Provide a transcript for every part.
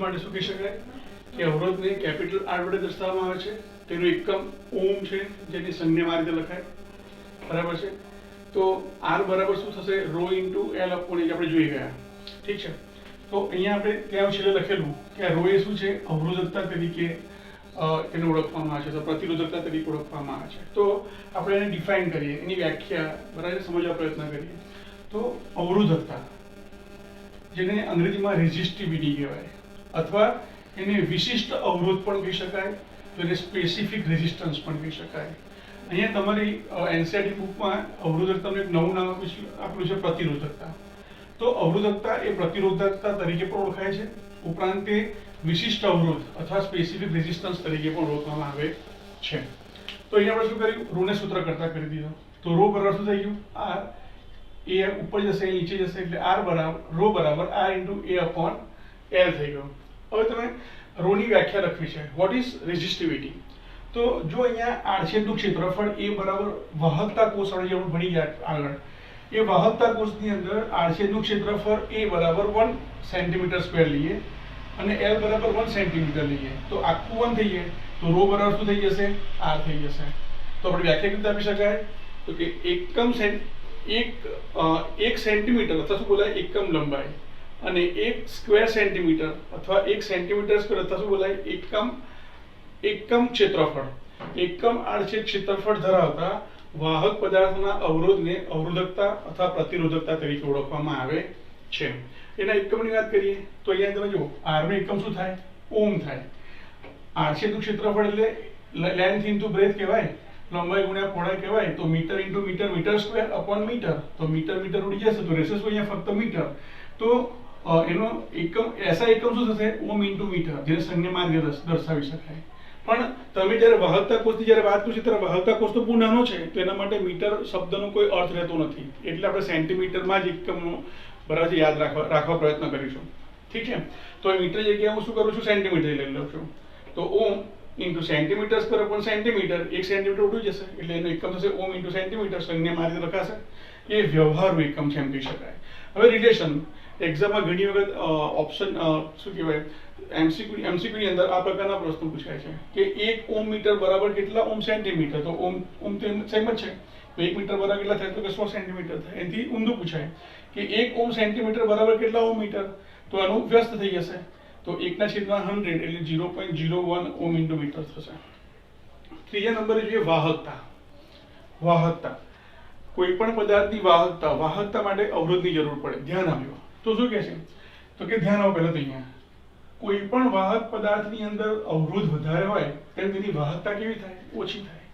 માટે શું કહી શકાય કે અવરોધને કેપિટલ આર વડે દર્શાવવામાં આવે છે. તેનો એકમ ઓમ છે, જેની સંજ્ઞામાં આ રીતે લખાય. બરાબર છે. તો આર બરાબર શું થશે? રો ઇન્ટુ એલ અપોન એ આપણે જોઈ ગયા. ઠીક છે. તો અહીંયા આપણે ત્યાં છેલ્લે લખેલું કે આ રો એ શું છે? અવરોધકતા તરીકે તેને ઓળખવામાં આવે છે, તો પ્રતિરોધકતા તરીકે ઓળખવામાં આવે છે. તો આપણે એને ડિફાઇન કરીએ, એની વ્યાખ્યા બરાબર સમજવા પ્રયત્ન કરીએ. તો અવરોધકતા, જેને અંગ્રેજીમાં રેઝિસ્ટિવિટી કહેવાય, અથવા એને વિશિષ્ટ અવરોધ પણ કહી શકાય, તો એને સ્પેસિફિક રેઝિસ્ટન્સ પણ કહી શકાય. અહીંયા તમારી એનસીઈઆરટી બુકમાં અવરોધકતાનું એક નવું નામ આપ્યું છે, પ્રતિરોધકતા. તો અવરોધકતા એ પ્રતિરોધકતા તરીકે પણ ઓળખાય છે, ઉપરાંત તે વિશિષ્ટ અવરોધ અથવા સ્પેસિફિક રેઝિસ્ટન્સ તરીકે પણ ઓળખવામાં આવે છે. તો અહીંયા આપણે શું કર્યું? રોને સૂત્ર કરતા કરી દીધો. તો રો બરાબર શું થઈ ગયું? આર. એ ઉપર જશે, નીચે જશે, એટલે આર બરાબર રો બરાબર આર ઇન્ટુ એ અપોન એલ થઈ ગયો. હવે તમે રોની વ્યાખ્યા લખવી છે. What is resistivity? તો જો અહીંયા આડછેદનું ક્ષેત્રફળ એ બરાબર વાહકતા કોષ આપણે ભણી ગયા આગળ, એ વાહકતા કોષની અંદર આડછેદનું ક્ષેત્રફળ એ બરાબર 1 સેન્ટીમીટર સ્ક્વેર લઈએ અને એલ બરાબર 1 સેન્ટીમીટર લઈએ, તો આખું 1 થઈ જાય. તો રો બરાબર શું થઈ જશે? આર થઈ જશે. તો આપણે વ્યાખ્યા કેવી આપી શકાય? તો કે એક સેન્ટીમીટર અથવા શું બોલાય? એકમ લંબાઈ, અને 1 સ્ક્વેર સેન્ટીમીટર અથવા 1 સેન્ટીમીટર સ્ક્વેર અથવા શું બોલાય? એકમ ક્ષેત્રફળ, એકમ આડછેદ ક્ષેત્રફળ ધરાવતા વાહક પદાર્થના અવરોધને અવરોધકતા અથવા પ્રતિરોધકતા તરીકે ઓળખવામાં આવે છે. એના એકમની વાત કરીએ તો અહીંયા તમે જુઓ, આરનું એકમ શું થાય? ઓમ થાય. આડછેદનું ક્ષેત્રફળ એટલે લેન્થ ઇન્ટુ બ્રેથ કહેવાય, લંબાઈ ગુણ્યા પહોળાઈ કહેવાય. તો metre into metre, metre square upon metre. તો મીટર ઉડી જશે, તો રહેશે શું અહીંયા? ફક્ત મીટર. તો એનો એકમ એસા એકમ શું થશે? ઓમ ઇન્ટુ મીટર, જેને સંજ્ઞામાં દર્શાવી શકાય. પણ તમે જ્યારે વાહકતા કોષની જ્યારે વાત કરીશું ત્યારે વાહકતા કોષ તો બહુ નાનો છે, તો એના માટે મીટર શબ્દનો કોઈ અર્થ રહેતો નથી, એટલે આપણે સેન્ટીમીટરમાં જ એકમનો બરાબર યાદ રાખવા પ્રયત્ન કરીશું. ઠીક છે. તો મીટર જગ્યાએ હું શું કરું છું? સેન્ટીમીટર લઈ લઉં છું. તો ohm into centimetre square upon centimetre, 1 centimetre ઉડી જશે, એટલે એનો એકમ થશે ઓમ ઇન્ટુ સેન્ટીમીટર. સંજ્ઞામાં આ રીતે લખાશે. એ વ્યવહારુ એકમ છે એમ કહી શકાય. હવે રિલેશન, એક્ઝામમાં ઘણી વખત ઓપ્શન શું કહેવાય, એમસીક્યુ ની અંદર આ પ્રકારના પ્રશ્નો પૂછાય છે કે 1 ઓમ મીટર બરાબર કેટલા ઓમ સેન્ટીમીટર? તો ઓમ તો સેમ જ છે, તો 1 મીટર બરાબર કેટલા થાય? તો કે 100 સેન્ટીમીટર થાય. એનાથી ઊંધું પૂછાય કે 1 ઓમ સેન્ટીમીટર બરાબર કેટલા ઓમ મીટર? તો આનું વ્યસ્ત થઈ જશે. તો 1/100 એટલે 0.01 ઓમ ઇન્ટુ મીટર થશે. ત્રીજા નંબરે જોઈએ વાહકતા. વાહકતા, કોઈ પણ પદાર્થની વાહકતા માટે અવરોધની જરૂર પડે. ધ્યાન આપજો. તો શું કહે છે? તો કે ધ્યાન આપો પહેલા તો અહીંયા, કોઈ પણ વાહક પદાર્થની અંદર અવરોધ વધારે હોય તેમ તેની વાહકતા કેવી થાય? ઓછી થાય.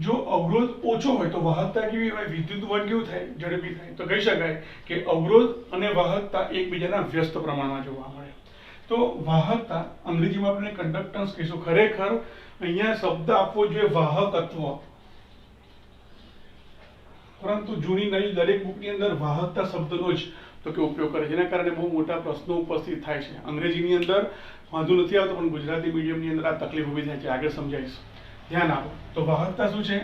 જો અવરોધ ઓછો હોય તો વાહકતા કેવી હોય? વિદ્યુત વહન કેવું થાય? ઝડપી થાય. તો કહી શકાય કે અવરોધ અને વાહકતા એકબીજાના વ્યસ્ત પ્રમાણમાં જોવા મળે. તો વાહકતા, અંગ્રેજીમાં આપણે કંડક્ટન્સ કહીશું. ખરેખર અહીંયા શબ્દ આપવો જોઈએ વાહકત્વ, પરંતુ જૂની નવી દરેક બુકની અંદર વાહકતા શબ્દનો જ તો કે ઉપયોગ કરે, જેના કારણે બહુ મોટા પ્રશ્નો ઉપસ્થિત થાય છે. અંગ્રેજીની અંદર વાંધો નથી આવતો, પણ ગુજરાતી મીડિયમની અંદર આ તકલીફ ઊભી થાય છે. આગળ સમજાવીશ. ધ્યાન આપો. તો વાહકતા શું છે?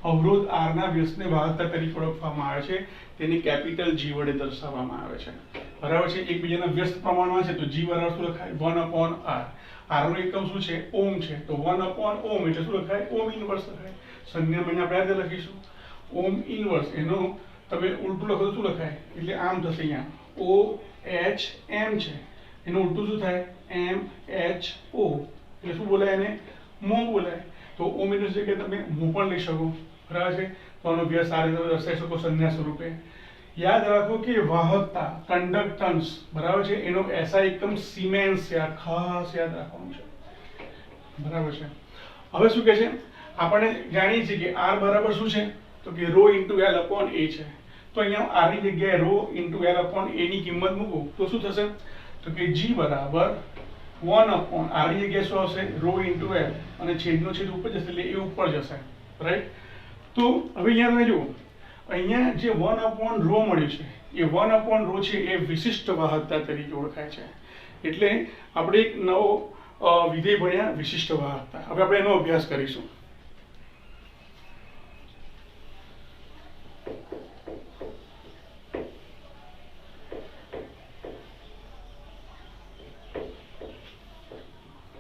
અવરોધ આરના વ્યસ્તને વાહકતા તરીકે ઓળખવામાં આવે છે. તેની કેપિટલ જી વડે દર્શાવવામાં આવે છે. બરાબર છે. એકબીજાના વ્યસ્ત પ્રમાણમાં છે, તો જી બરાબર શું લખાય? 1/r. આરનો એકમ શું છે? ઓમ છે, તો 1/ઓમ એટલે શું લખાય? ઓમ ઇનવર્સ લખાય. સંજ્ઞામાં આપણે આ રીતે લખીશું ઓમ ઇનવર્સ. એનો તમે ઉલટું લખો તો શું લખાય? એટલે આમ થશે. અહીંયા ઓ એચ એમ છે, એનું ઉલટું શું થાય? એમ એચ ઓ, એટલે શું બોલાય? એને મો બોલાય. તો ઓમ ઇનવર્સ છે કે તમે મો પણ લઈ શકો. બરાબર છે. તો આનો અભ્યાસ આ રીતે દર્શાવી શકો સંજ્ઞા સ્વરૂપે. યાદ રાખો કે વાહકતા, કંડક્ટન્સ, બરાબર છે, એનો એસઆઈ એકમ સિમેન્સ છે. આ ખાસ યાદ રાખવાનું છે. બરાબર છે. હવે શું કહે છે? આપણે જાણીએ છીએ કે આર બરાબર શું છે? તો કે રો ઇન્ટુ એલ અપોન એ છે. તો અહીંયા આર ની જગ્યાએ રો ઇન્ટુ એલ અપોન એ ની કિંમત મૂકો તો શું થશે? તો કે જી બરાબર 1/r ની જગ્યાએ શું આવશે? રો ઇન્ટુ એલ, અને છેદનો છેદ ઉપર જશે એટલે એ ઉપર જશે. રાઈટ. તો હવે અહીંયા તમે જુઓ, અહીંયા જે 1/ρ મળ્યું છે, એ 1/ρ છે એ વિશિષ્ટ વાહકતા તરીકે ઓળખાય છે. એટલે આપણે એક નવો વિધેય ભણ્યા, વિશિષ્ટ વાહકતા. હવે આપણે એનો અભ્યાસ કરીશું.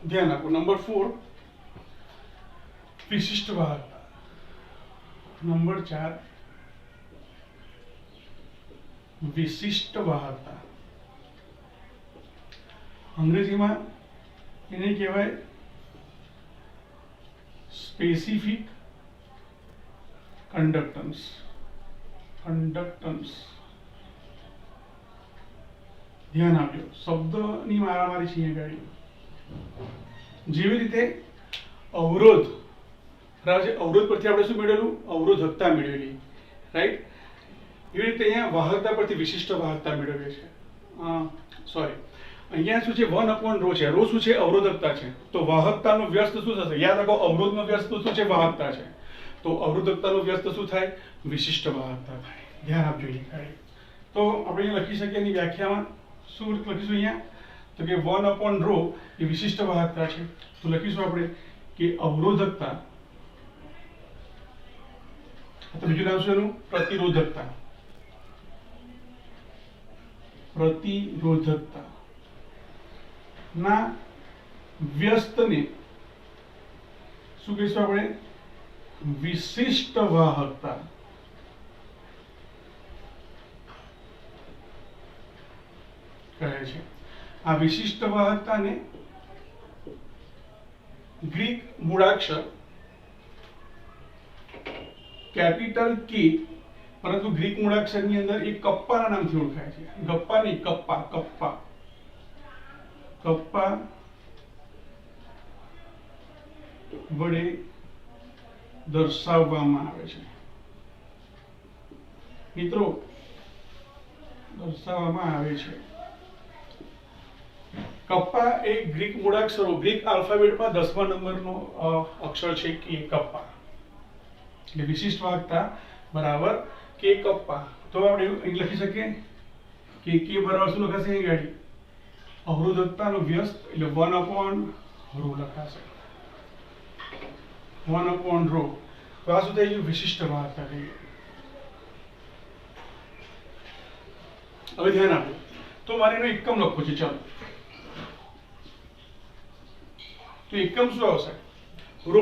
ધ્યાન આપો. નંબર 4 વિશિષ્ટ વાહકતા. નંબર 4 વિશિષ્ટ વાહકતા. અંગ્રેજીમાં એને કહેવાય સ્પેસિફિક કંડક્ટન્સ. કંડક્ટન્સ ધ્યાન આપજો, શબ્દની મારામારી છે અહીંયા ગાડી. જેવી રીતે અવરોધ, અવરોધ પરથી આપણે શું મેળવેલું? અવરોધકતા મેળવેલી, રાઈટ. એવી રીતે અહીંયા વાહકતા પરથી વિશિષ્ટ વાહકતા મેળવીએ છે. સોરી, અહીંયા શું છે? 1/ρ છે. ρ શું છે? અવરોધકતા છે. તો વાહકતાનો વ્યસ્ત શું થશે? યાદ રાખો, અવરોધનો વ્યસ્ત શું છે? વાહકતા છે. તો અવરોધકતાનો વ્યસ્ત શું થાય? વિશિષ્ટ વાહકતા થાય. ધ્યાન આપજો અહીંયા. તો આપણે અહીંયા લખી શકીએ એની વ્યાખ્યામાં શું લખીશું અહીંયા? તો કે 1/ρ એ વિશિષ્ટ વાહકતા છે. તો લખીશું આપણે કે અવરોધકતા, તો બીજું નામ શું એનું? પ્રતિરોધકતા. પ્રતિરોધકતા ના વ્યસ્તને શું કહીશું આપણે? વિશિષ્ટ વાહકતા. કહે છે. આ વિશિષ્ટ વાહકતાને ગ્રીક મૂળાક્ષર કેપિટલ કે, પરંતુ ગ્રીક મૂળાક્ષરની અંદર એક કપ્પાના નામથી ઓળખાય છે. ગપ્પા નહીં, કપ્પા. કપ્પા કપ્પા વડે દર્શાવવામાં આવે છે. મિત્રો, દર્શાવવામાં આવે છે. કપ્પા એ ગ્રીક મૂળાક્ષરો, ગ્રીક આલ્ફાબેટમાં 10મા નંબરનો અક્ષર છે કે કપ્પા. એટલે વિશિષ્ટ વાહકતા બરાબર કે કપ્પા. તો આપણે અહીં લખી શકીએ કે કે બરાબર શું લખાશે અહીં ગાડી? અવરોધકતાનો વ્યસ્ત એટલે 1/ρ લખાશે. 1/ρ. તો આ શું થઈ ગયું? વિશિષ્ટ વાહકતા થઈ ગઈ. હવે ધ્યાન આપો. તો મારે એનો એકમ લખવો છે. ચાલો, તો એકમ શું આવશે? ρ.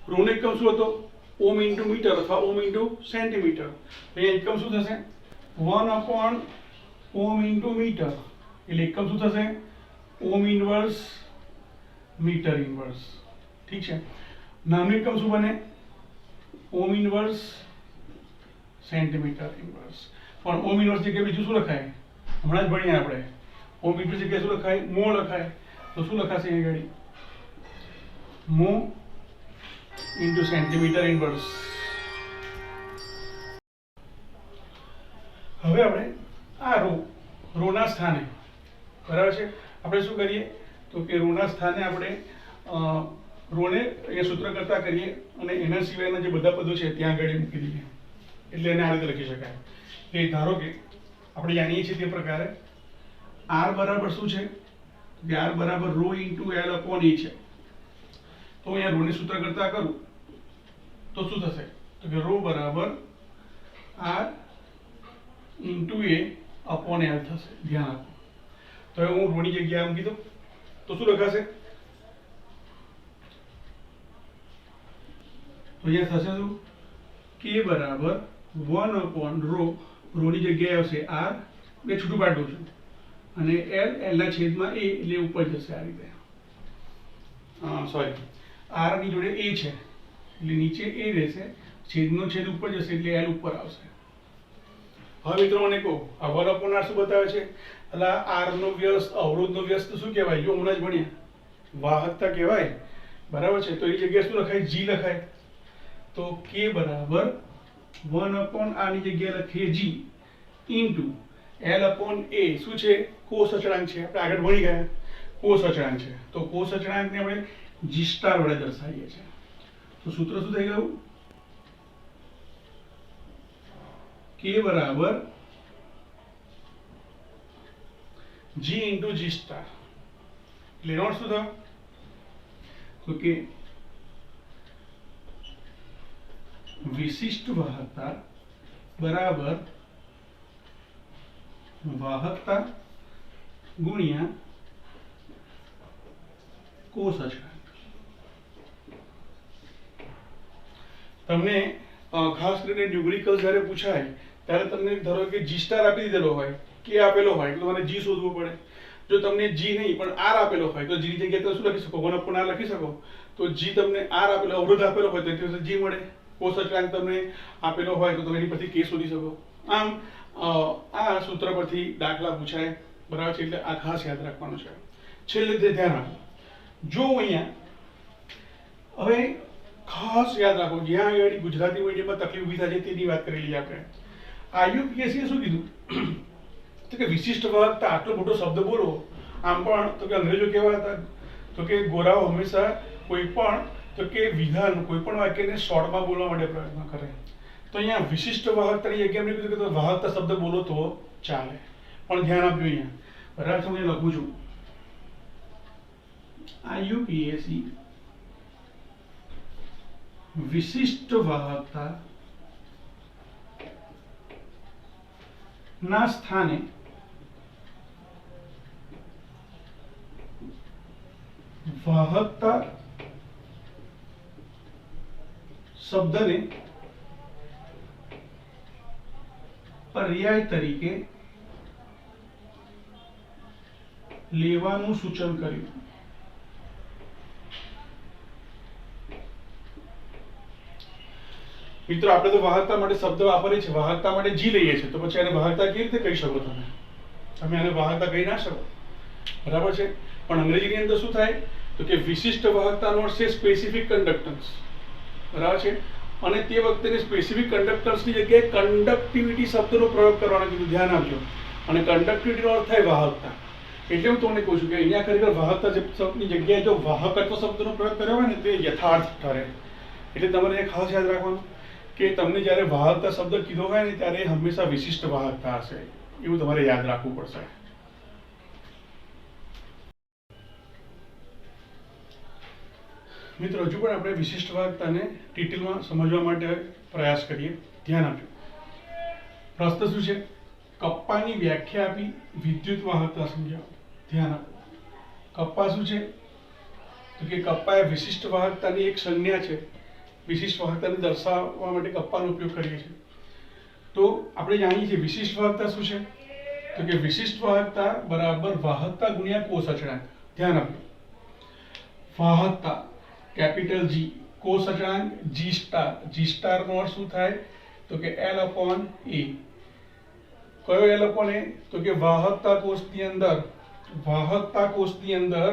ρ નો એકમ શું હતો? ઓમ ઇન્ટુ મીટર અથવા ઓમ ઇન્ટુ સેન્ટીમીટર. અહીંયા એકમ શું થશે? 1/ઓમ ઇન્ટુ મીટર. એટલે એકમ શું થશે? ઓમ ઇનવર્સ મીટર ઇનવર્સ. ઠીક છે. નાનું એકમ શું બને? ઓમ ઇનવર્સ સેન્ટીમીટર ઇનવર્સ. પણ ઓમ ઇનવર્સ જગ્યાએ બીજું શું લખાય? હમણાં જ ભણીએ આપણે. ઓમ ઇનવર્સ જગ્યાએ શું લખાય? મો લખાય. તો શું લખાશે અહીંયા ગાડી? મો ઇન્ટુ સેન્ટીમીટર ઇનવર્સ. હવે આપણે આ રોના સ્થાને, બરાબર છે, આપણે શું કરીએ? તો કે રોના સ્થાને આપણે રોને અહીંયા સૂત્ર કરતા કરીએ અને એના સિવાયના જે બધા પદો છે ત્યાં આગળ મૂકી દઈએ. એટલે એને આ રીતે લખી શકાય કે ધારો કે આપણે જાણીએ છીએ તે પ્રકારે r બરાબર શું છે? કે r બરાબર ρ ઇન્ટુ l/e છે. તો અહીંયા રોની સૂત્ર કરતા કરું તો શું થશે? તો કે ρ બરાબર r ઇન્ટુ a/l થશે. ધ્યાન આપો. તો હવે હું રોની જગ્યાએ મૂકી દઉં તો શું લખાશે? તો અહીંયા થશે શું? k બરાબર 1/ρ. રોની જગ્યાએ આવશે r, બે છૂટું પાડી દઉં છું, અને l ના છેદમાં a, એટલે ઉપર જશે આ રીતે. સોરી, r ની જોડે a છે એટલે નીચે a રહેશે, છેદનો છેદ ઉપર જશે એટલે l ઉપર આવશે. હવે મિત્રો મને કહો, આ 1/r શું બતાવે છે? એટલે r નો વ્યસ્ત, અવરોધનો વ્યસ્ત શું કહેવાય? જો હમણાં જ ભણ્યા, વાહકતા કહેવાય. બરાબર છે. તો એ જગ્યાએ શું લખાય? g લખાય. તો k બરાબર 1/r ની જગ્યાએ લખીએ g ઇન્ટુ l/a. શું છે? કોષ અચળાંક છે. આપણે આગળ ભણી ગયા, કોષ અચળાંક છે. તો કોષ અચળાંકને આપણે g સ્ટાર વડે દર્શાવીએ છીએ. તો સૂત્ર શું થઈ ગયું? k બરાબર g ઇન્ટુ g સ્ટાર. એટલે એનો અર્થ શું થયો? તો કે વિશિષ્ટ વાહકતા બરાબર વાહકતા ગુણ્યા કોષ અચળાંક. તમને ખાસ કરીને ન્યુમેરિકલ જ્યારે પૂછાય ત્યારે તમને ધારો કે જી સ્ટાર આપી દીધેલો હોય, કે આપેલો હોય તો તમારે જી શોધવું પડે. જો તમને જી નહીં પણ આર આપેલો હોય તો જી ની જગ્યાએ તમે શું લખી શકો? 1/r લખી શકો. તો જી તમને આર આપેલો, અવરોધ આપેલો હોય તો તેથી જી મળે. કોષ અચળાંક તમને આપેલો હોય તો તમે એની પરથી કે શોધી શકો. આમ આ સૂત્ર પરથી દાખલા પૂછાય, બરાબર છે? એટલે આ ખાસ યાદ રાખવાનું છે. છેલ્લે તે ધ્યાન રાખો. જો અહીંયા હવે ખાસ યાદ રાખો, જ્યાં આગળ ગુજરાતી મીડિયમમાં તકલીફ ઊભી થાય છે તેની વાત કરેલી આપણે. IUPAC શું કીધું? તો કે વિશિષ્ટ વાહકતા, આટલો મોટો શબ્દ બોલો. આમ પણ તો કે અંગ્રેજો કેવા હતા? તો કે ગોરાઓ હંમેશા કોઈ પણ તો કે વિધાન, કોઈ પણ વાક્યને શોર્ટમાં બોલવા માટે પ્રયત્ન કરે. તો અહીંયા વિશિષ્ટ વાહકતાની જગ્યાએ એમને કીધું કે વાહકતા શબ્દ બોલો તો ચાલે. પણ ધ્યાન આપજો અહીંયા, બરાબર છે? હું લખું છું IUPAC વિશિષ્ટ વાહકતા ના સ્થાને વાહકતા શબ્દને પર્યાય તરીકે લેવાનું સૂચન કર્યું. મિત્રો, આપણે તો વાહકતા માટે શબ્દ વાપરીએ છીએ, વાહકતા માટે જી લઈએ છીએ, તો પછી આને વાહકતા કેવી રીતે કહી શકો? તમે આને વાહકતા કહી ના શકો, બરાબર છે? પણ અંગ્રેજીની અંદર શું થાય? તો કે વિશિષ્ટ વાહકતાનો અર્થ છે સ્પેસિફિક કન્ડક્ટન્સ, બરાબર છે? અને તે વખતે સ્પેસિફિક કન્ડક્ટન્સની જગ્યાએ કન્ડક્ટિવિટી શબ્દનો પ્રયોગ કરવાનો કીધું, ધ્યાન આપજો. અને કન્ડક્ટિવિટીનો અર્થ થાય વાહકતા. એટલે હું તમને કહું છું કે અહીંયા ખરેખર વાહકતા શબ્દની જગ્યાએ જો વાહકત્વ શબ્દનો પ્રયોગ કર્યો હોય ને તે યથાર્થ ઠરે. એટલે તમારે ખાસ યાદ રાખવાનું કે તમને જ્યારે વાહકતા શબ્દ કીધો હોય ને ત્યારે હંમેશા વિશિષ્ટ વાહકતા હશે, એવું તમારે યાદ રાખવું પડશે. મિત્રો, હજુ પણ આપણે વિશિષ્ટ વાહકતાને ડિટેલમાં સમજવા માટે પ્રયાસ કરીએ. ધ્યાન આપજો. પ્રશ્ન શું છે? કપ્પાની વ્યાખ્યા આપી વિદ્યુત વાહકતા સમજાવો. ધ્યાન આપો. કપ્પા શું છે? તો કે કપ્પા એ વિશિષ્ટ વાહકતાની એક સંજ્ઞા છે. વિશિષ્ટ વાહકતાને દર્શાવવા માટે કપ્પાનો ઉપયોગ કરીએ છીએ. તો આપણે જાણીએ છીએ વિશિષ્ટ વાહકતા શું છે? તો કે વિશિષ્ટ વાહકતા બરાબર વાહકતા ગુણ્યા કોષ અચળાંક. ધ્યાન આપજો. વાહકતા કેપિટલ G, કોષ અચળાંક G સ્ટાર. G સ્ટાર નો અર્થ શું થાય? તો કે L/A. કયો L/A? તો કે વાહકતા કોષની અંદર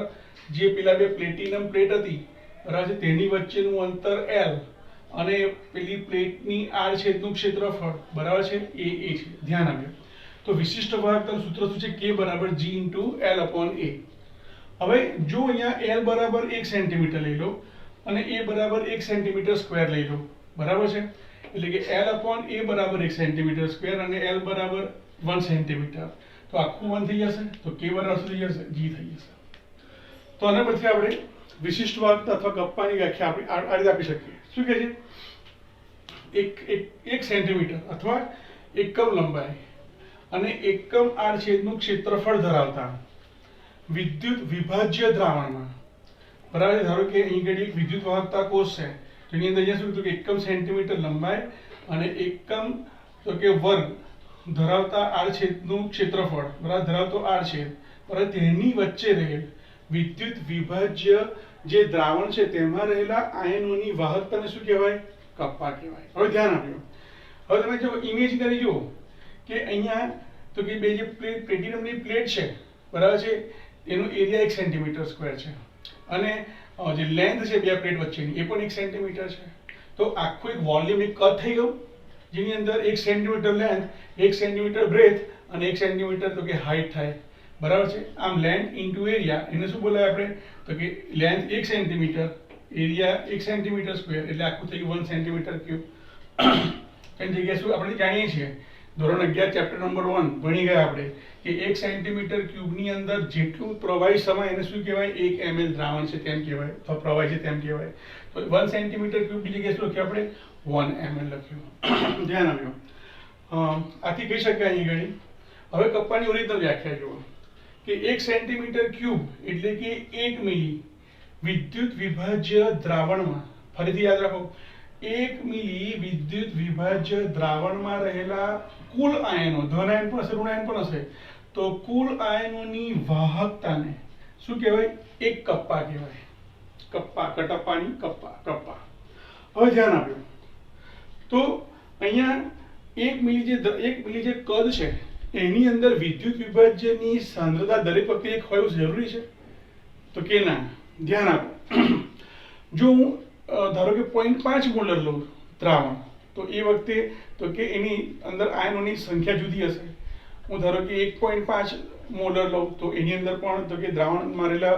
જે પેલા બે પ્લેટિનમ પ્લેટ હતી, બરાબર છે, તેની વચ્ચેનું અંતર L અને પેલી પ્લેટની આડછેદનું ક્ષેત્રફળ, બરાબર છે, એ છે. ધ્યાન આપજો. તો વિશિષ્ટ વાહકતાનું સૂત્ર શું છે? K બરાબર G × L/A. હવે જો અહીંયા L બરાબર 1 સેન્ટીમીટર લઈ લો અને A બરાબર 1 સેન્ટીમીટર સ્ક્વેર લઈ લો, બરાબર છે? એટલે કે L/A બરાબર 1 સેન્ટીમીટર સ્ક્વેર અને L બરાબર 1 સેન્ટીમીટર. તો આખું 1 થઈ જશે, તો K બરાબર શું થઈ જશે? G થઈ જશે. તો આના પરથી આપણે વિશિષ્ટ વાહકતા અથવા કપ્પાની વ્યાખ્યા આપણે આ રીતે આપી શકીએ. શું કહે છે? એક સેન્ટીમીટર અથવા એકમ લંબાઈ અને એકમ આડછેદનું ક્ષેત્રફળ ધરાવતા વિદ્યુત વિભાજ્ય દ્રાવણમાં, બરાબર, ધારો કે અહીં ઘડી વિદ્યુત વાહકતા કોષ છે, જેની અંદર અહીંયા શું કે એકમ સેન્ટીમીટર લંબાઈ અને એકમ તો કે વર્ગ ધરાવતા આડછેદનું ક્ષેત્રફળ, બરાબર, ધરાવતો આડછેદ, બરાબર, તેની વચ્ચે રહેલ વિદ્યુત વિભાજ્ય જે દ્રાવણ છે તેમાં રહેલા આયનોની વાહકતાને શું કહેવાય? કપ્પા કહેવાય. હવે ધ્યાન આપજો. હવે તમે જો ઇમેજ કરી જુઓ કે અહીંયા તો કે બે જે પ્લેટિનમની પ્લેટ છે, બરાબર છે, એનો એરિયા 1 સેન્ટીમીટર સ્ક્વેર છે અને જે લેન્થ છે બે પ્લેટ વચ્ચેની એ પણ 1 સેન્ટીમીટર છે. તો આખું એક વોલ્યુમ એક કટ થઈ ગયું, જેની અંદર 1 સેન્ટીમીટર લેન્થ, 1 સેન્ટીમીટર બ્રેથ અને 1 સેન્ટીમીટર તો કે હાઈટ થાય, બરાબર છે? આમ લેન્થ ઇન્ટુ એરિયા, એને શું બોલાય આપણે? તો કે length 1 centimetre, area 1 centimetre square, એટલે આખું થઈ ગયું 1 સેન્ટીમીટર ક્યુબ. એની જગ્યાએ શું આપણે જાણીએ છીએ? ધોરણ 11 ચેપ્ટર નંબર 1 ભણી ગયા આપણે કે 1 સેન્ટીમીટર ક્યુબની અંદર જેટલું પ્રવાહી સમય એને શું કહેવાય? 1 ml દ્રાવણ છે તેમ કહેવાય, અથવા પ્રવાહી છે તેમ કહેવાય. તો 1 સેન્ટીમીટર ક્યુબની જગ્યાએ શું લખ્યું આપણે? 1 ml લખ્યું. ધ્યાન આપજો. આથી કહી શકાય અહીં ઘણી. હવે કપ્પાની ઓરિજિનલ વ્યાખ્યા જુઓ કે 1 સેન્ટીમીટર ક્યુબ એટલે કે 1 મિલી વિદ્યુત વિભાજ્ય દ્રાવણમાં, ફરીથી યાદ રાખો, 1 મિલી વિદ્યુત વિભાજ્ય દ્રાવણમાં રહેલા કુલ આયનો, ધન આયન પણ હશે, ઋણ આયન પણ હશે, તો કુલ આયનોની વાહકતાને શું કહેવાય? એક કપ્પા કહેવાય. કપ્પા, કટપ્પાની કપ્પા, કપ્પા. હવે ધ્યાન આપજો. તો અહીંયા 1 મિલી જે કદ છે એની અંદર વિદ્યુત વિભાજ્યની સાંદ્રતા દરેક વખતે એક હોય એવું જરૂરી છે? તો કે ના. ધ્યાન આપો. જો હું ધારો કે 0.5 મોલર લઉં દ્રાવણ, તો એ વખતે તો કે એની અંદર આયનોની સંખ્યા જુદી હશે. હું ધારો કે 1.5 મોલર લઉં તો એની અંદર પણ તો કે દ્રાવણમાં રહેલા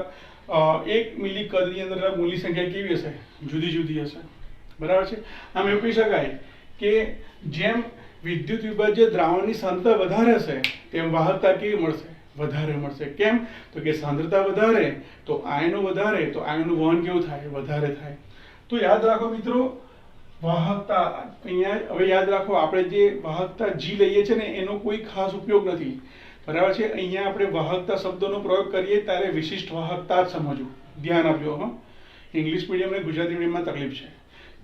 1 મિલી કદની અંદર મોલની સંખ્યા કેવી હશે? જુદી જુદી હશે. બરાબર છે. આમ એવું કહી શકાય કે જેમ વિદ્યુત વિભાજ્ય દ્રાવણની સાંદ્રતા વધારે હશે તેમ વાહકતા કેવી મળશે? વધારે મળશે. કેમ? તો કે સાંદ્રતા વધારે તો આયનો વધારે, તો આયનનું વહન કેવું થાય? વધારે થાય. તો યાદ રાખો મિત્રો, વાહકતા અહીંયા હવે યાદ રાખો, આપણે જે વાહકતા G લઈએ છીએ ને એનો કોઈ ખાસ ઉપયોગ નથી. બરાબર છે. અહીંયા આપણે વાહકતા શબ્દનો પ્રયોગ કરીએ ત્યારે વિશિષ્ટ વાહકતા જ સમજવું. ધ્યાન આપજો. હા, ઇંગ્લિશ મીડિયમ અને ગુજરાતી મીડિયમમાં તકલીફ છે.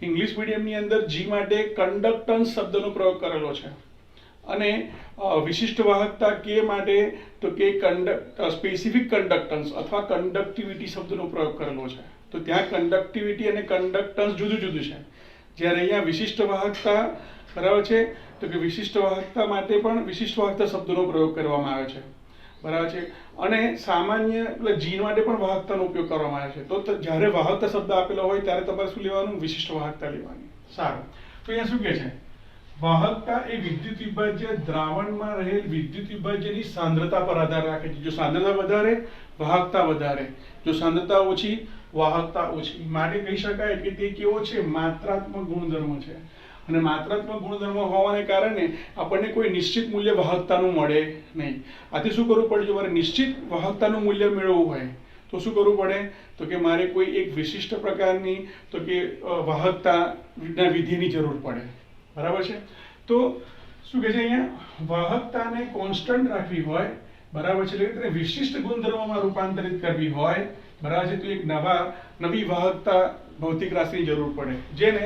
ઇંગ્લિશ મીડિયમની અંદર G માટે કન્ડક્ટન્સ શબ્દનો પ્રયોગ કરેલો છે અને વિશિષ્ટ વાહકતા K માટે તો કે સ્પેસિફિક કન્ડક્ટન્સ અથવા કન્ડક્ટિવિટી શબ્દનો પ્રયોગ કરેલો છે. તો ત્યાં કન્ડક્ટિવિટી અને કન્ડક્ટન્સ જુદું જુદું છે. જ્યારે અહીંયા વિશિષ્ટ વાહકતા, બરાબર છે, તો કે વિશિષ્ટ વાહકતા માટે પણ વિશિષ્ટ વાહકતા શબ્દનો પ્રયોગ કરવામાં આવે છે. બરાબર છે. અને સામાન્ય એટલે G માટે પણ વાહકતાનો ઉપયોગ કરવામાં આવે છે. તો જ્યારે વાહકતા શબ્દ આપેલો હોય ત્યારે તમારે શું લેવાનું? વિશિષ્ટ વાહકતા લેવાની. સારું. તો અહીંયા શું કહે છે? વાહકતા એ વિદ્યુત વિભાજ્ય દ્રાવણમાં રહેલ વિદ્યુત વિભાજ્યની સાંદ્રતા પર આધાર રાખે છે. જો સાંદ્રતા વધારે, વાહકતા વધારે. જો સાંદ્રતા ઓછી, વાહકતા ઓછી. માટે કહી શકાય કે તે કેવો છે? માત્રાત્મક ગુણધર્મ છે. અને માત્રાત્મક ગુણધર્મ હોવાને કારણે આપણને કોઈ નિશ્ચિત મૂલ્ય વાહકતાનું મળે નહીં. આથી શું કરવું પડે? જો મારે નિશ્ચિત વાહકતાનું મૂલ્ય મેળવવું હોય તો શું કરવું પડે? તો કે મારે કોઈ એક વિશિષ્ટ પ્રકારની તો કે વાહકતાના વિધિની જરૂર પડે. બરાબર છે. તો શું કહે છે અહીંયા? વાહકતાને કોન્સ્ટન્ટ રાખવી હોય, બરાબર છે, એટલે તેને વિશિષ્ટ ગુણધર્મોમાં રૂપાંતરિત કરવી હોય, બરાબર છે, તો એક નવી વાહકતા ભૌતિક રાશિની જરૂર પડે જેને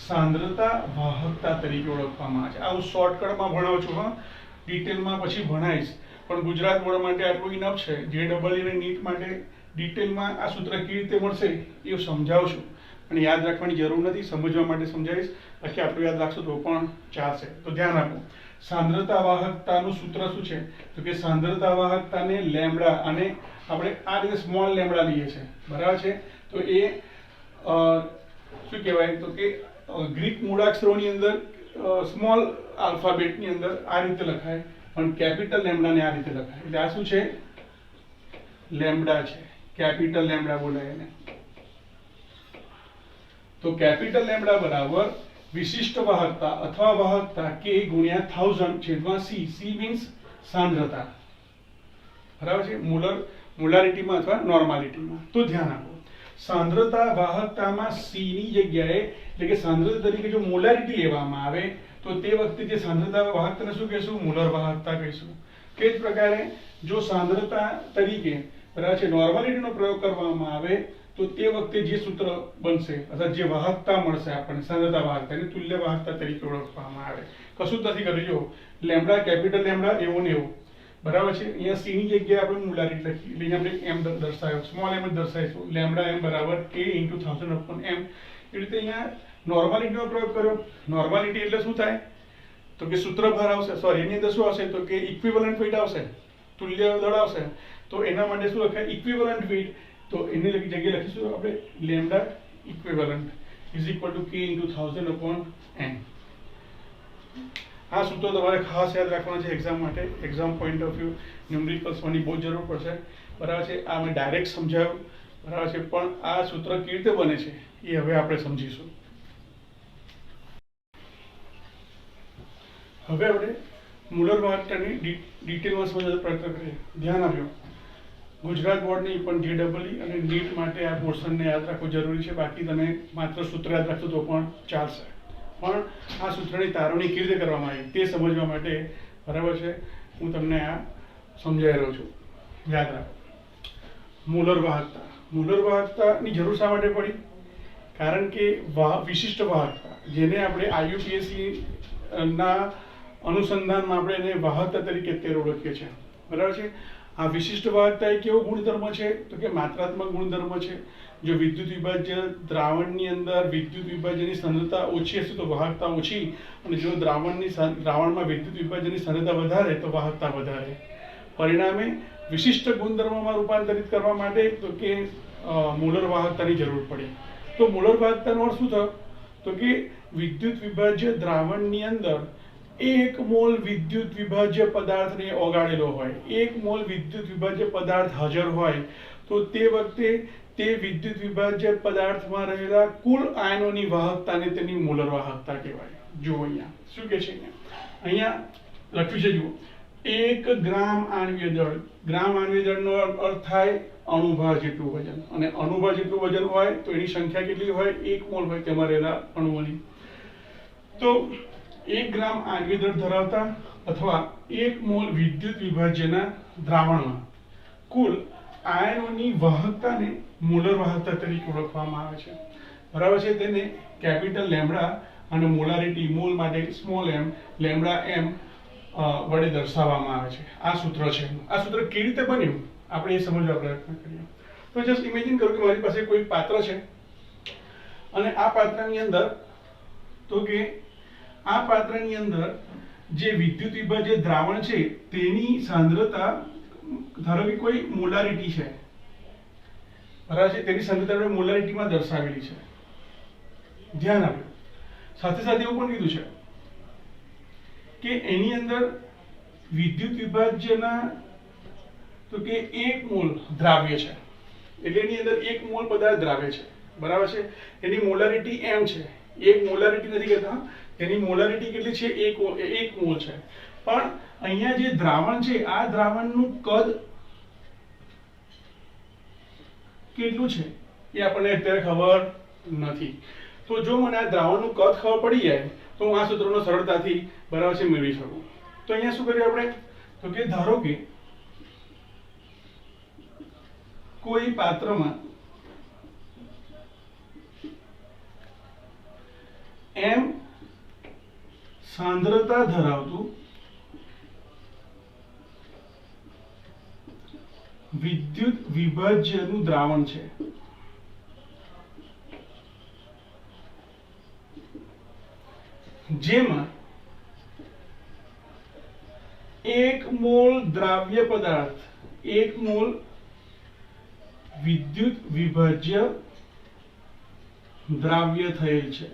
સાંદ્રતા વાહકતા તરીકે ઓળખવામાં આવે છે. આ હું શોર્ટકટમાં ભણાવું છું. હા, ડિટેલમાં પછી ભણાવીશ, પણ ગુજરાત બોર્ડ માટે આટલું ઇનફ છે. JEE અને નીટ માટે ડિટેલમાં આ સૂત્ર કેવી રીતે મળશે એ સમજાવું છું, અને યાદ રાખવાની જરૂર નથી, સમજવા માટે સમજાવીશ. બાકી આટલું યાદ રાખશો તો પણ ચાલશે. તો ધ્યાન આપો. સાંદ્રતા વાહકતાનું સૂત્ર શું છે? તો કે સાંદ્રતા વાહકતાને લેમ્બડા, અને આપણે આ રીતે સ્મોલ લેમ્બડા લઈએ છીએ, બરાબર છે. તો એ શું કહેવાય? તો કે ગ્રીક મૂળાક્ષરોની અંદર સ્મોલ આલ્ફાબેટની અંદર આ રીતે લખાય, પણ કેપિટલ લેમ્બડાને આ રીતે લખાય. એટલે આ શું છે? લેમ્બડા છે. કેપિટલ લેમ્બડા બોલાય એને. તો કેપિટલ લેમ્બડા બરાબર વિશિષ્ટ વાહકતા અથવા વાહકતા K ગુણ્યા 1000 છેદમાં C. C મીન્સ સાંદ્રતા. બરાબર છે. મોલારિટીમાં અથવા નોર્માલિટીમાં. તો ધ્યાન આપો. સાંદ્રતા વાહકતામાં C ની જગ્યાએ, એટલે કે સાંદ્રતા તરીકે જો મોલારિટી લેવામાં આવે તો તે વખતે જે સાંદ્રતા વાહકતાને શું કહીશું? મોલર વાહકતા કહીશું. તે જ પ્રકારે જો સાંદ્રતા તરીકે, બરાબર છે, નોર્માલિટીનો પ્રયોગ કરવામાં આવે તો તે વખતે જે સૂત્ર બનશે અથવા જે વાહકતા મળશે આપણને, સાંદ્રતા વાહકતા, એને તુલ્ય વાહકતા તરીકે ઓળખવામાં આવે. કશું જ નથી કર્યું. જો લેમ્બડા, કેપિટલ લેમ્બડા એવું ને એવું, બરાબર છે. અહીંયા C ની જગ્યાએ આપણે મોલારિટી લખી, એટલે અહીંયા આપણે m દર્શાવ્યો, સ્મોલ m જ દર્શાવીશું. લેમ્બડા m બરાબર K × 1000/m. એ રીતે અહીંયા નોર્માલિટીનો પ્રયોગ કર્યો. નોર્માલિટી એટલે શું થાય? તો કે સૂત્ર ભાર આવશે, સોરી, એની અંદર શું આવશે? તો કે ઇક્વિવેલન્ટ વેઇટ આવશે, તુલ્ય દળ આવશે. તો એના માટે શું લખાય? Equivalent weight. તો એની જગ્યાએ લખીશું આપણે લેમ્બડા ઇક્વિવેલન્ટ = K × 1000/m. આ સૂત્રો તમારે ખાસ યાદ રાખવાના છે એક્ઝામ માટે. એક્ઝામ પોઈન્ટ ઓફ વ્યૂ ન્યુમેરિકલ્સની બહુ જરૂર પડશે, બરાબર છે. આ મેં ડાયરેક્ટ સમજાવ્યું, બરાબર છે, પણ આ સૂત્ર કેવી રીતે બને છે એ હવે આપણે સમજીશું. હવે આપણે મુલર વાહકતાની ડિટેલમાં સમજવાનો પ્રયત્ન કરીએ. ધ્યાન આપજો. ગુજરાત બોર્ડની પણ JEE અને નીટ માટે આ પોર્શનને યાદ રાખવું જરૂરી છે. બાકી તમે માત્ર સૂત્ર યાદ રાખશો તો પણ ચાલશે, પણ આ સૂત્રની તારવણી કેવી રીતે કરવામાં આવી તે સમજવા માટે, બરાબર છે, હું તમને આ સમજાવી રહ્યો છું. યાદ રાખો. મુલર વાહકતા મોલર વાહકતાની જરૂર શા માટે પડી? કારણ કે વિશિષ્ટ વાહકતા, જેને આપણે IUPAC ના અનુસંધાનમાં આપણે એને વાહકતા તરીકે અત્યારે ઓળખીએ છીએ, બરાબર છે. આ વિશિષ્ટ વાહકતા એ કેવો ગુણધર્મ છે? તો કે માત્રાત્મક ગુણધર્મ છે. જો વિદ્યુત વિભાજ્ય દ્રાવણની અંદર વિદ્યુત વિભાજ્યની સાંદ્રતા ઓછી હશે તો વાહકતા ઓછી, અને જો દ્રાવણમાં વિદ્યુત વિભાજ્યની સાંદ્રતા વધારે તો વાહકતા વધારે. પરિણામે વિશિષ્ટ ગુણધર્મમાં રૂપાંતરિત કરવા માટે તો કે મોલર વાહકતાની જરૂર પડી. તો મોલર વાહકતાનો અર્થ શું થયો? તો કે વિદ્યુત વિભાજ્ય દ્રાવણની અંદર 1 મોલ વિદ્યુત વિભાજ્ય પદાર્થને ઓગાળેલો હોય, 1 મોલ વિદ્યુત વિભાજ્ય પદાર્થ હાજર હોય, તો તે વખતે તે વિદ્યુત વિભાજ્ય પદાર્થમાં રહેલા કુલ આયનોની વાહકતાને તેની મોલર વાહકતા કહેવાય. જુઓ અહીંયા શું કહે છે, અહીંયા લખ્યું છે, જુઓ 1 ગ્રામ આણ્વીય દળ. ગ્રામ આણ્વીય દળનો અર્થ થાય અણુભાર જેટલું વજન, અને અણુભાર જેટલું વજન હોય તો એની સંખ્યા કેટલી હોય? 1 મોલ હોય તેમાં રહેલા અણુઓની. તો 1 ગ્રામ આણ્વીય દળ ધરાવતા અથવા 1 મોલ વિદ્યુત વિભાજ્યના દ્રાવણમાં કુલ આયનોની વાહકતાને મોલર વાહકતા તરીકે ઓળખવામાં આવે છે, બરાબર છે. તેને કેપિટલ લેમ્બડા અને મોલારિટી મોલ માટે સ્મોલ m લેમ્બડા m વડે દર્શાવવામાં આવે છે. આ સૂત્ર છે. આ સૂત્ર કેવી રીતે બન્યું આપણે એ સમજવા પ્રયત્ન કરીએ. તો જસ્ટ ઇમેજિન કરો કે મારી પાસે કોઈ પાત્ર છે, અને આ પાત્રની અંદર તો કે આ પાત્રની અંદર જે વિદ્યુત વિભાજ્ય દ્રાવણ છે તેની સાંદ્રતા ધારો કે કોઈ મોલારિટી છે, બરાબર છે. તેની સાંદ્રતા આપણે મોલારિટીમાં દર્શાવેલી છે. ધ્યાન આપો. સાથે સાથે એવું પણ કીધું છે કે એની અંદર વિદ્યુત વિભાજ્યના તો કે 1 મોલ દ્રાવ્ય છે, એટલે એની અંદર 1 મોલ પદાર્થ દ્રાવ્ય છે, બરાબર છે. એની મોલારિટી m છે. એક મોલારિટી નથી કહેતા, તેની મોલારિટી કેટલી છે? 1 મોલ છે. પણ અહીંયા જે દ્રાવણ છે આ દ્રાવણનું કદ કેટલું છે એ આપણને અત્યારે ખબર નથી. તો જો મને આ દ્રાવણનું કદ ખબર પડી જાય તો હું આ સૂત્રનો સરળતાથી બરાબર છે મેળવી શકું. તો અહીંયા શું કરીએ આપણે? તો કે ધારો કે કોઈ પાત્રમાં m સાંદ્રતા ધરાવતું વિદ્યુત વિભાજ્યનું દ્રાવણ છે, જેમાં 1 મોલ દ્રાવ્ય પદાર્થ 1 મોલ વિદ્યુત વિભાજ્ય દ્રાવ્ય થયેલ છે.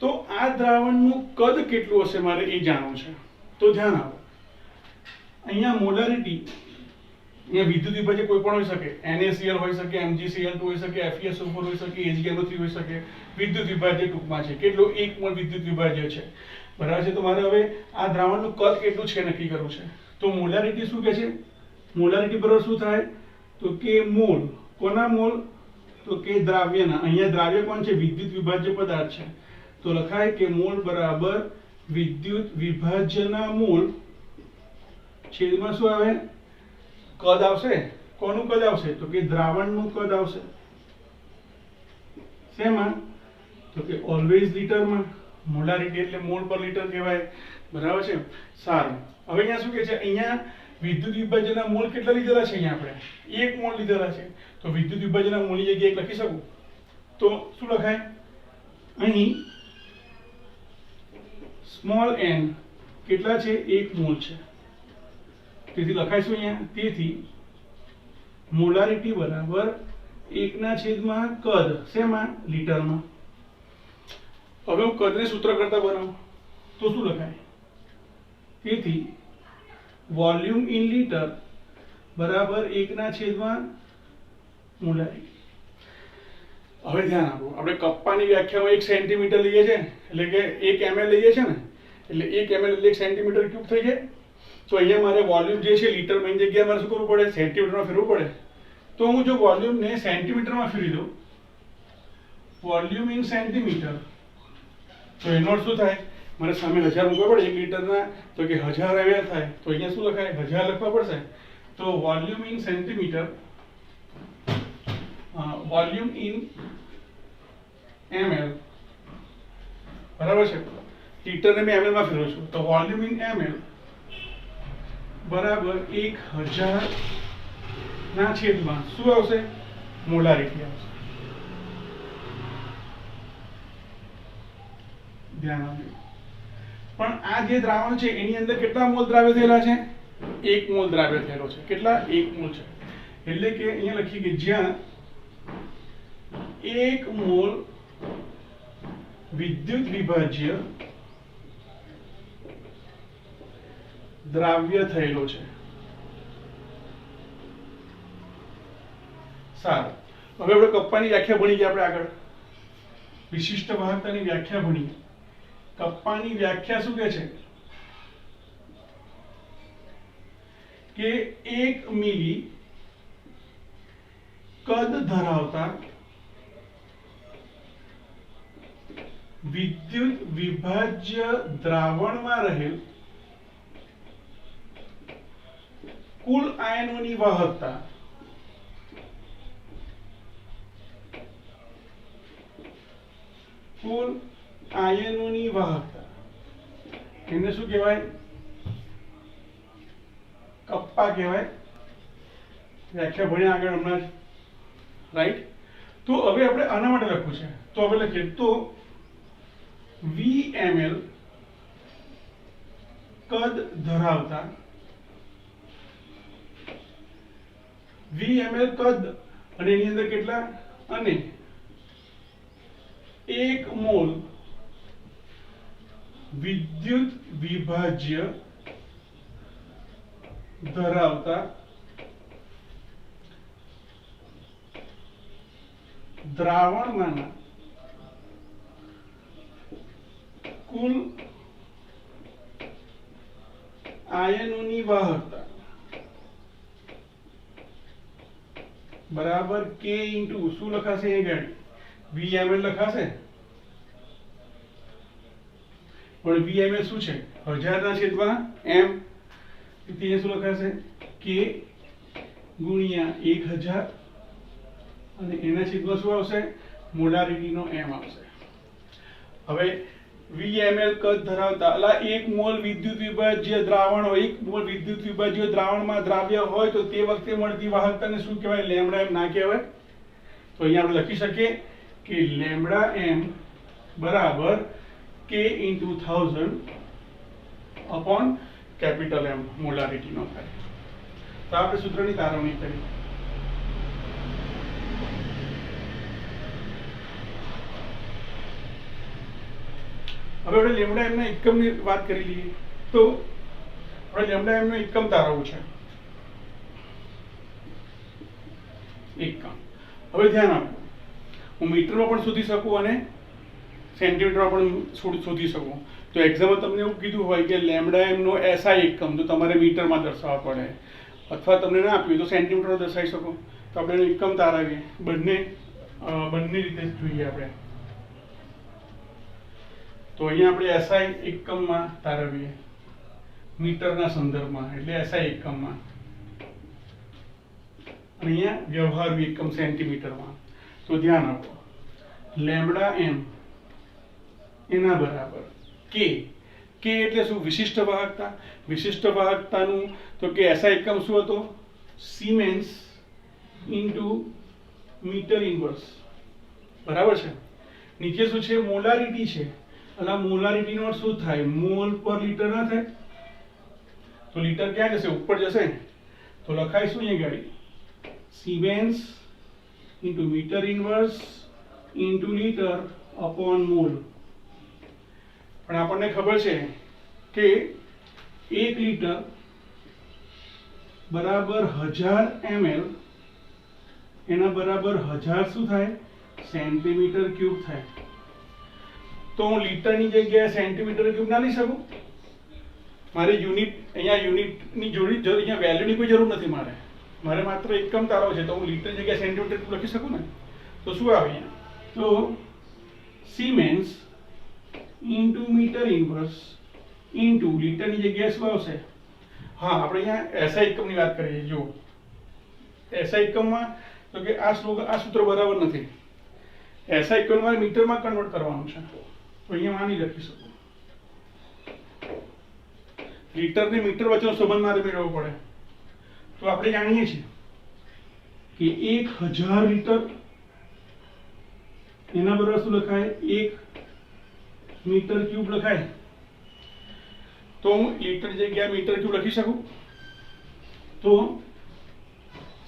તો આ દ્રાવણનું કદ કેટલું હશે મારે એ જાણવું છે. તો ધ્યાન આપો, અહીંયા મોલારિટી, અહીંયા વિદ્યુત વિભાજ્ય કોઈ પણ હોઈ શકે, NaCl હોઈ શકે, MgCl2 હોઈ શકે, FeSO4 હોઈ શકે, HgNO3 હોઈ શકે. વિદ્યુત વિભાજ્ય ટૂંકમાં છે કેટલો? 1 મોલ વિદ્યુત વિભાજ્ય છે, બરાબર છે. તો મારે હવે આ દ્રાવણનું કદ કેટલું છે નક્કી કરવું છે. તો મોલારિટી શું કહે છે? મોલારિટી બરાબર શું થાય? તો કે મોલ. કોના મોલ? તો કે દ્રાવ્યના. અહીંયા દ્રાવ્ય કોણ છે? વિદ્યુત વિભાજ્ય પદાર્થ છે. તો લખાય કે મોલ બરાબર વિદ્યુત વિભાજ્યના મોલ છેદમાં શું આવે? કદ આવશે. કોનું કદ આવશે? તો કે દ્રાવણનું કદ આવશે. શેમાં? તો કે ઓલવેઝ લીટરમાં. મોલારિટી એટલે મોલ પર લીટર કહેવાય, બરાબર છે. સારું. હવે અહીંયા શું કહે છે? અહીંયા વિદ્યુત વિભાજ્યના મોલ કેટલા લીધેલા છે? અહીંયા આપણે 1 મોલ લીધેલા છે. તો વિદ્યુત વિભાજ્યના મોલની જગ્યાએ લખી શકું તો શું લખાય? અહીં સ્મોલ n કેટલા છે? 1 મોલ છે. તેથી લખાઈશું અહીંયા, તેથી મોલારિટી બરાબર 1/, કદ શેમાં? લીટરમાં. હવે હું કદને સૂત્ર કરતા બનાવું તો શું લખાય? તેથી વોલ્યુમ ઇન લીટર બરાબર 1/, મોલારિટી. હવે ધ્યાન આપો, આપણે કપ્પાની વ્યાખ્યામાં 1 સેન્ટીમીટર લઈએ છીએ, એટલે કે 1 ml લઈએ છીએ ને, એટલે 1 ml એટલે 1 સેન્ટીમીટર ક્યુબ થઈ જાય. તો અહીંયા મારે વોલ્યુમ જે છે લીટરમાં જગ્યાએ મારે શું કરવું પડે? સેન્ટીમીટરમાં ફેરવવું પડે. તો હું જો વોલ્યુમને સેન્ટીમીટરમાં ફેરવી દઉં, વોલ્યુમ ઇન સેન્ટીમીટર, તો એનો અર્થ શું થાય? મારે સામે 1000 મૂકવા પડે 1 લીટરના, તો કે 1000 ml થાય. તો અહીંયા શું લખાય? 1000 લખવા પડશે. તો volume in centimetre, volume in ml, બરાબર છે, લીટર ને મેં ml માં ફેરવું છું, તો વોલ્યુમ ઇન ml બરાબર 1000 ના છેદમાં શું આવશે? મોલારિટી આવશે. ધ્યાન આપજો. પણ આ જે દ્રાવણ છે એની અંદર કેટલા મોલ દ્રાવ્ય થયેલા છે? 1 મોલ દ્રાવ્ય થયેલો છે. કેટલા? 1 મોલ છે. એટલે કે અહીંયા લખીએ કે જ્યાં 1 મોલ વિદ્યુત વિભાજ્ય દ્રાવ્ય થયેલો છે. સારું, હવે આપણે કપ્પાની વ્યાખ્યા ભણી ગયા. આપણે આગળ વિશિષ્ટ વાહકતાની વ્યાખ્યા ભણી. કપ્પાની વ્યાખ્યા શું કહે છે કે 1 મિલી કદ ધરાવતા વિદ્યુત વિભાજ્ય દ્રાવણમાં રહેલ કુલ આયનોની વાહકતા એને શું કહેવાય? કપ્પા કહેવાય. વ્યાખ્યા ભણ્યા આગળ હમણાં જ, રાઈટ. તો હવે આપણે આના માટે લખવું છે, તો હવે લખીએ તો VML કદ ધરાવતા, VML કદ અને એની અંદર કેટલા? અને 1 મોલ વિદ્યુત વિભાજ્ય ધરાવતા દ્રાવણમાંના કુલ આયનોની વાહકતા બરાબર K ઇન્ટુ શું લખાશે? એ ગાડી VML લખાશે, પણ VML શું છે? 1000 ના છેદમાં m. તેથી શું લખાશે? K ગુણ્યા 1000 અને એના છેદમાં શું આવશે? મોલારિટીનો m આવશે. હવે VML કદ ધરાવતા, એટલે 1 મોલ વિદ્યુત વિભાજ્ય દ્રાવણ હોય, 1 મોલ વિદ્યુત વિભાજ્ય દ્રાવણમાં દ્રાવ્ય હોય તો તે વખતે મળતી વાહકતાને શું કહેવાય? Lambda m. ના કહેવાય. તો અહીંયા આપણે લખી શકીએ કે લેમ્બડા m બરાબર K into 1000 upon capital M મોલારિટીનો થાય. તો આપણે સૂત્રની તારવણી કરી. હવે આપણે લેમ્બડા m ના એકમની વાત કરી લઈએ. તો આપણે લેમ્બડા m નો એકમ તારવવું છે. એકમ. હવે ધ્યાન આપો, હું મીટરમાં પણ શોધી શકું અને સેન્ટીમીટરમાં પણ શોધી શકું. તો એક્ઝામ્પલ તમને એવું કીધું હોય કે લેમ્બડા m નો SI એકમ તો તમારે મીટરમાં દર્શાવવા પડે, અથવા તમને ના આપ્યું તો સેન્ટીમીટરમાં દર્શાવી શકો. તો આપણે એનો એકમ તારાવીએ. બંને રીતે જોઈએ આપણે. તો અહીંયા આપણે SI એકમમાં તારવીએ, મીટરના સંદર્ભમાં, એટલે SI એકમમાં. અહીંયા વ્યવહારુ એકમ સેન્ટીમીટરમાં. તો ધ્યાન આપો, લેમ્બડા m એના બરાબર K. K એટલે શું? વિશિષ્ટ વાહકતા. વિશિષ્ટ વાહકતાનું તો કે SI એકમ શું હતો? સિમેન્સ ઇન્ટુ મીટર ઇન્વર્સ, બરાબર છે. નીચે શું છે? મોલારિટી છે. અને મોલારિટીનો અર્થ શું થાય? મોલ પર લીટર ના થાય? તો લીટર ક્યાં જશે? ઉપર જશે. તો લખાય શું અહીંયા ગાડી? Siemens into metre inverse into litre upon mole. પણ આપણને ખબર છે કે 1 લીટર બરાબર 1000 ml એના બરાબર 1000 શું થાય? સેન્ટીમીટર ક્યુબ થાય. તો હું લીટરની જગ્યાએ સેન્ટીમીટર ક્યુબ ના લઈ શકું? મારે યુનિટ, અહીંયા યુનિટની જોડી, અહીંયા વેલ્યુની કોઈ જરૂર નથી. મારે માત્ર એકમ તારવો છે, તો હું લીટરની જગ્યાએ સેન્ટીમીટર ક્યુબ લખી શકું ને? તો શું આવે અહીંયા? તો siemens into metre inverse into લીટરની જગ્યાએ શું આવશે? હા, આપણે અહીંયા એસઆઈ એકમની વાત કરીએ છીએ. જુઓ, એસઆઈ એકમમાં તો કે આ સૂત્ર બરાબર નથી. એસઆઈ એકમ મારે મીટરમાં કન્વર્ટ કરવાનું છે. તો અહીંયા માની લખી શકું. લીટર ને મીટર વચ્ચેનો સંબંધ મારે મેળવવો પડે. તો આપણે જાણીએ છીએ કે 1000 લીટર એના બરાબર શું લખાય? 1 મીટર ક્યુબ લખાય. તો હું લીટર જગ્યાએ મીટર ક્યુબ લખી શકું. તો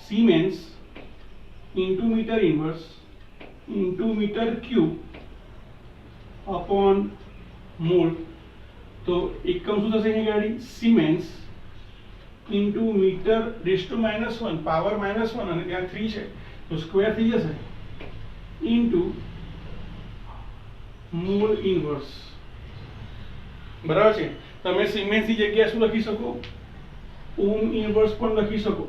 siemens into metre inverse into metre cube upon mole. તો એકમ શું થશે અહીંયા ગાડી? Siemens into metre raise to -1 power -1 અને ત્યાં 3 છે તો સ્ક્વેર થઈ જશે ઇન્ટુ મોલ ઇન્વર્સ. બરાબર છે. તમે સિમેન્સ ની જગ્યાએ શું લખી શકો? ઓમ ઇન્વર્સ પણ લખી શકો.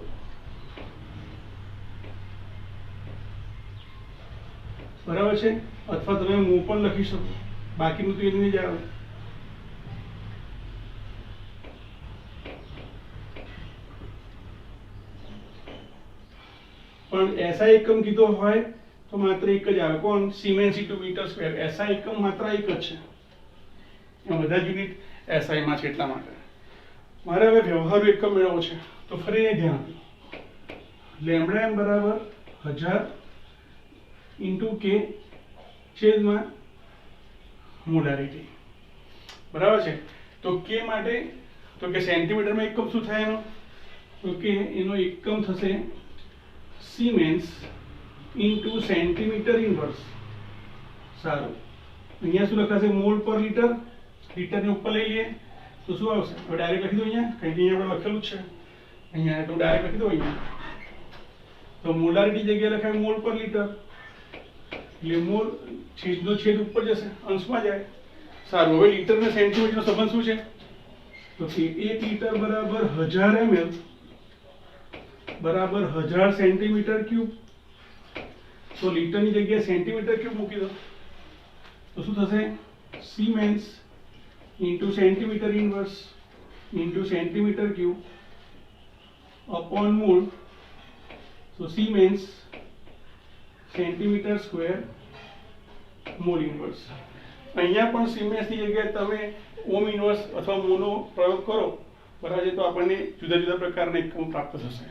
બરાબર છે. અથવા તમે મો પણ લખી શકો. બાકીનું તો એની જ આવે. પણ એસઆઈ એકમ કીધો હોય તો માત્ર એક જ આવે. કોણ? Siemens into metre square. SI એકમ માત્ર એક જ છે. બધા યુનિટ એસઆઈ માં છે. એટલા માટે મારે હવે વ્યવહારુ એકમ મેળવવો છે. તો ફરી ધ્યાન આપો. લેમ્બડા એમ બરાબર 1000 ઇન્ટુ કે છેદમાં મોલારિટી. બરાબર છે. તો કે માટે તો કે સેન્ટીમીટરમાં એકમ શું થાય એનો? તો કે એનો એકમ થશે સિમેન્સ ઇન્ટુ સેન્ટીમીટર ઇન્વર્સ. સારું. અહીંયા શું લખાશે? મોલ પર લીટર. લીટરને ઉપર લઈ લઈએ તો શું આવશે? હવે ડાયરેક્ટ લખી દો અહીંયા. કંઈ અહીંયા આપણે લખેલું જ છે. અહીંયા તો ડાયરેક્ટ લખી દો અહીંયા. તો મોલારિટી જગ્યાએ લખાય મોલ પર લીટર. એટલે મોલ છેદનો છેદ ઉપર જશે, અંશમાં જાય. સારું. હવે લીટર ને સેન્ટીમીટરનો સંબંધ શું છે? તો કે 1 લીટર બરાબર 1000 ml બરાબર 1000 સેન્ટીમીટર ક્યુબ. તો લીટરની જગ્યાએ સેન્ટીમીટર ક્યુબ મૂકી દો તો શું થશે? Siemens into centimetre inverse into centimetre cube upon mole. તો siemens centimetre square mole inverse. અહીંયા પણ સિમેન્સની જગ્યાએ તમે ઓમ ઇન્વર્સ અથવા મોનો પ્રયોગ કરો. બરાબર છે. તો આપણને જુદા જુદા પ્રકારના એકમો પ્રાપ્ત થશે.